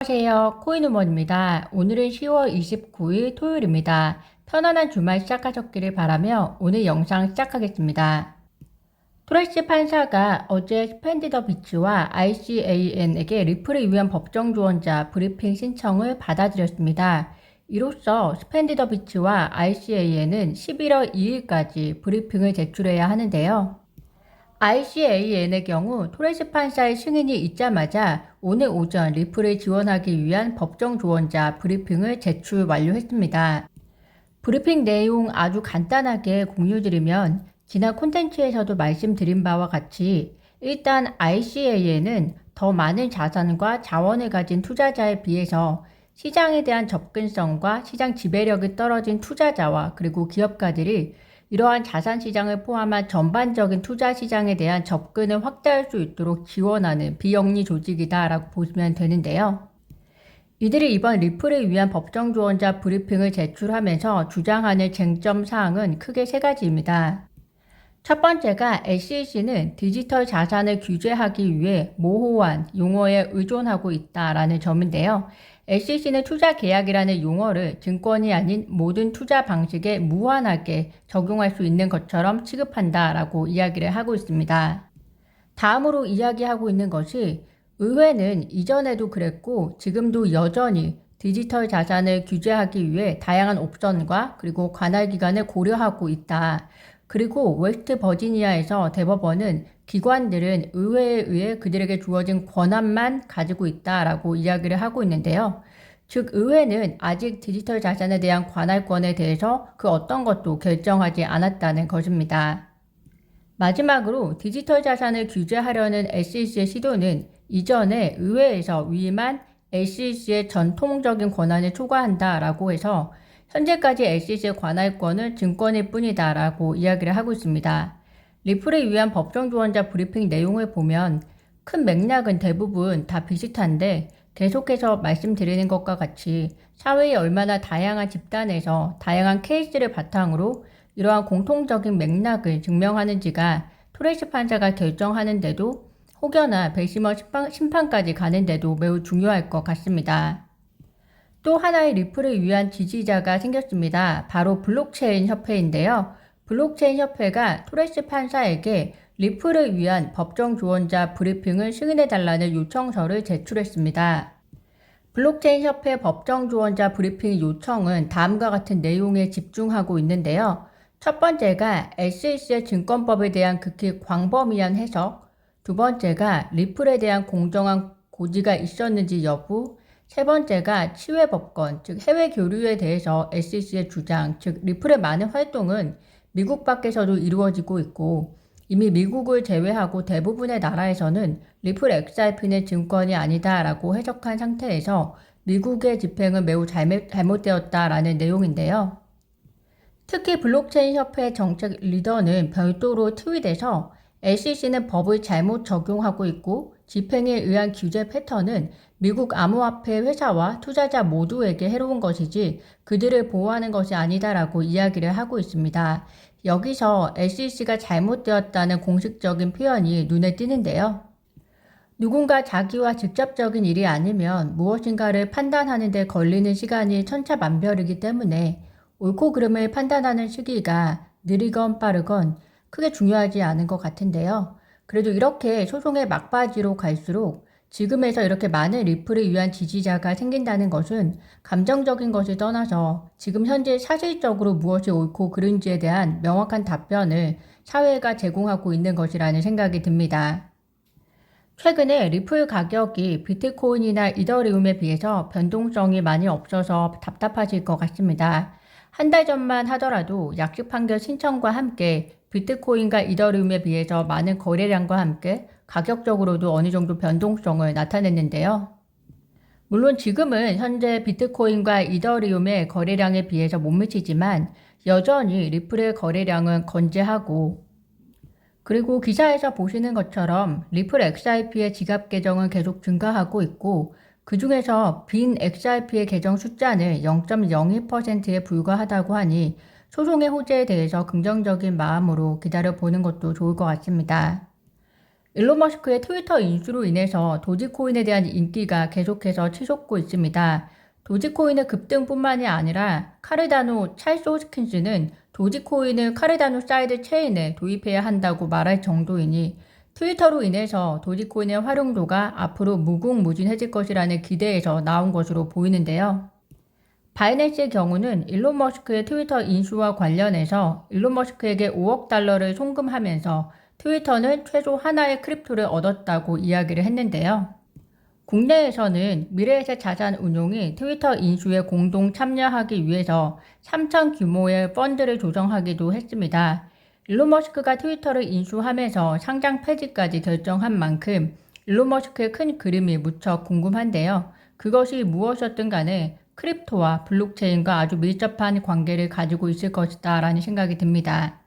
안녕하세요. 코인우먼입니다. 오늘은 10월 29일 토요일입니다. 편안한 주말 시작하셨기를 바라며 오늘 영상 시작하겠습니다. 토레시 판사가 어제 스펜디더 비치와 ICAN에게 리플을 위한 법정 조언자 브리핑 신청을 받아들였습니다. 이로써 스펜디더 비치와 ICAN은 11월 2일까지 브리핑을 제출해야 하는데요. ICAN의 경우 토레스 판사의 승인이 있자마자 오늘 오전 리플을 지원하기 위한 법정 조언자 브리핑을 제출 완료했습니다. 브리핑 내용 아주 간단하게 공유드리면 지난 콘텐츠에서도 말씀드린 바와 같이 일단 ICAN은 더 많은 자산과 자원을 가진 투자자에 비해서 시장에 대한 접근성과 시장 지배력이 떨어진 투자자와 그리고 기업가들이 이러한 자산 시장을 포함한 전반적인 투자 시장에 대한 접근을 확대할 수 있도록 지원하는 비영리 조직이다라고 보시면 되는데요. 이들이 이번 리플을 위한 법정 조언자 브리핑을 제출하면서 주장하는 쟁점 사항은 크게 세 가지입니다. 첫 번째가 SEC는 디지털 자산을 규제하기 위해 모호한 용어에 의존하고 있다라는 점인데요. SEC는 투자 계약이라는 용어를 증권이 아닌 모든 투자 방식에 무한하게 적용할 수 있는 것처럼 취급한다라고 이야기를 하고 있습니다. 다음으로 이야기하고 있는 것이 의회는 이전에도 그랬고 지금도 여전히 디지털 자산을 규제하기 위해 다양한 옵션과 그리고 관할 기관을 고려하고 있다. 그리고 웨스트 버지니아에서 대법원은 기관들은 의회에 의해 그들에게 주어진 권한만 가지고 있다라고 이야기를 하고 있는데요. 즉 의회는 아직 디지털 자산에 대한 관할권에 대해서 그 어떤 것도 결정하지 않았다는 것입니다. 마지막으로 디지털 자산을 규제하려는 SEC의 시도는 이전에 의회에서 위임한 SEC의 전통적인 권한을 초과한다라고 해서 현재까지 SEC의 관할권은 증권일 뿐이다라고 이야기를 하고 있습니다. 리플을 위한 법정 조언자 브리핑 내용을 보면 큰 맥락은 대부분 다 비슷한데 계속해서 말씀드리는 것과 같이 사회의 얼마나 다양한 집단에서 다양한 케이스를 바탕으로 이러한 공통적인 맥락을 증명하는지가 토레스 판사가 결정하는데도 혹여나 배심원 심판까지 가는데도 매우 중요할 것 같습니다. 또 하나의 리플을 위한 지지자가 생겼습니다. 바로 블록체인 협회인데요. 블록체인 협회가 토레스 판사에게 리플을 위한 법정 조언자 브리핑을 승인해달라는 요청서를 제출했습니다. 블록체인 협회 법정 조언자 브리핑 요청은 다음과 같은 내용에 집중하고 있는데요. 첫 번째가 SEC의 증권법에 대한 극히 광범위한 해석, 두 번째가 리플에 대한 공정한 고지가 있었는지 여부, 세 번째가 치외 법권, 즉 해외 교류에 대해서 SEC의 주장, 즉 리플의 많은 활동은 미국 밖에서도 이루어지고 있고 이미 미국을 제외하고 대부분의 나라에서는 리플 XRP는 증권이 아니다라고 해석한 상태에서 미국의 집행은 매우 잘못되었다라는 내용인데요. 특히 블록체인 협회 정책 리더는 별도로 트윗에서 SEC는 법을 잘못 적용하고 있고 집행에 의한 규제 패턴은 미국 암호화폐 회사와 투자자 모두에게 해로운 것이지 그들을 보호하는 것이 아니다라고 이야기를 하고 있습니다. 여기서 SEC가 잘못되었다는 공식적인 표현이 눈에 띄는데요. 누군가 자기와 직접적인 일이 아니면 무엇인가를 판단하는 데 걸리는 시간이 천차만별이기 때문에 옳고 그름을 판단하는 시기가 느리건 빠르건 크게 중요하지 않은 것 같은데요. 그래도 이렇게 소송의 막바지로 갈수록 지금에서 이렇게 많은 리플을 위한 지지자가 생긴다는 것은 감정적인 것을 떠나서 지금 현재 사실적으로 무엇이 옳고 그른지에 대한 명확한 답변을 사회가 제공하고 있는 것이라는 생각이 듭니다. 최근에 리플 가격이 비트코인이나 이더리움에 비해서 변동성이 많이 없어서 답답하실 것 같습니다. 한 달 전만 하더라도 약식 판결 신청과 함께 비트코인과 이더리움에 비해서 많은 거래량과 함께 가격적으로도 어느 정도 변동성을 나타냈는데요. 물론 지금은 현재 비트코인과 이더리움의 거래량에 비해서 못 미치지만 여전히 리플의 거래량은 건재하고 그리고 기사에서 보시는 것처럼 리플 XRP의 지갑 계정은 계속 증가하고 있고 그 중에서 빈 XRP의 계정 숫자는 0.02%에 불과하다고 하니 소송의 호재에 대해서 긍정적인 마음으로 기다려보는 것도 좋을 것 같습니다. 일론 머스크의 트위터 인수로 인해서 도지코인에 대한 인기가 계속해서 치솟고 있습니다. 도지코인의 급등뿐만이 아니라 카르다노 찰스 호스킨스는 도지코인을 카르다노 사이드 체인에 도입해야 한다고 말할 정도이니 트위터로 인해서 도지코인의 활용도가 앞으로 무궁무진해질 것이라는 기대에서 나온 것으로 보이는데요. 바이낸스의 경우는 일론 머스크의 트위터 인수와 관련해서 일론 머스크에게 5억 달러를 송금하면서 트위터는 최소 하나의 크립토를 얻었다고 이야기를 했는데요. 국내에서는 미래에셋 자산운용이 트위터 인수에 공동 참여하기 위해서 3천 규모의 펀드를 조성하기도 했습니다. 일론 머스크가 트위터를 인수하면서 상장 폐지까지 결정한 만큼 일론 머스크의 큰 그림이 무척 궁금한데요. 그것이 무엇이었든 간에 크립토와 블록체인과 아주 밀접한 관계를 가지고 있을 것이다 라는 생각이 듭니다.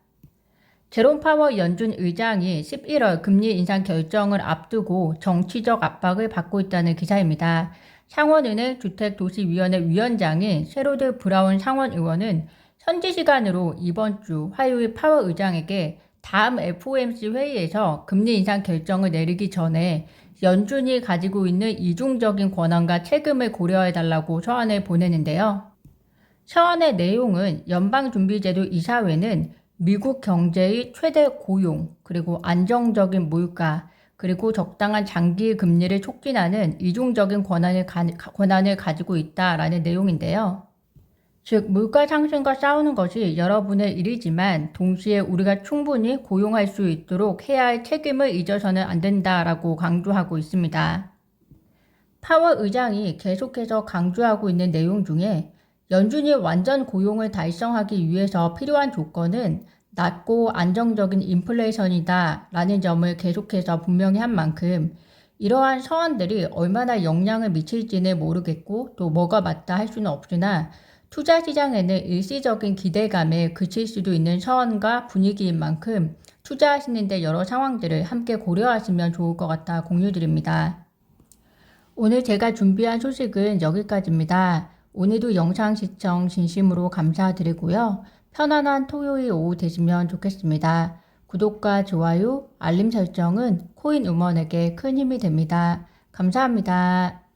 제롬 파월 연준 의장이 11월 금리 인상 결정을 앞두고 정치적 압박을 받고 있다는 기사입니다. 상원은행 주택도시위원회 위원장인 셰로드 브라운 상원의원은 현지 시간으로 이번 주 화요일 파월 의장에게 다음 FOMC 회의에서 금리 인상 결정을 내리기 전에 연준이 가지고 있는 이중적인 권한과 책임을 고려해달라고 서한을 보내는데요. 서한의 내용은 연방준비제도 이사회는 미국 경제의 최대 고용, 그리고 안정적인 물가, 그리고 적당한 장기 금리를 촉진하는 이중적인 권한을 가지고 있다라는 내용인데요. 즉, 물가 상승과 싸우는 것이 여러분의 일이지만 동시에 우리가 충분히 고용할 수 있도록 해야 할 책임을 잊어서는 안 된다라고 강조하고 있습니다. 파월 의장이 계속해서 강조하고 있는 내용 중에 연준이 완전 고용을 달성하기 위해서 필요한 조건은 낮고 안정적인 인플레이션이다 라는 점을 계속해서 분명히 한 만큼 이러한 서한들이 얼마나 영향을 미칠지는 모르겠고 또 뭐가 맞다 할 수는 없으나 투자 시장에는 일시적인 기대감에 그칠 수도 있는 서한과 분위기인 만큼 투자하시는데 여러 상황들을 함께 고려하시면 좋을 것 같아 공유드립니다. 오늘 제가 준비한 소식은 여기까지입니다. 오늘도 영상 시청 진심으로 감사드리고요. 편안한 토요일 오후 되시면 좋겠습니다. 구독과 좋아요, 알림 설정은 코인 음원에게 큰 힘이 됩니다. 감사합니다.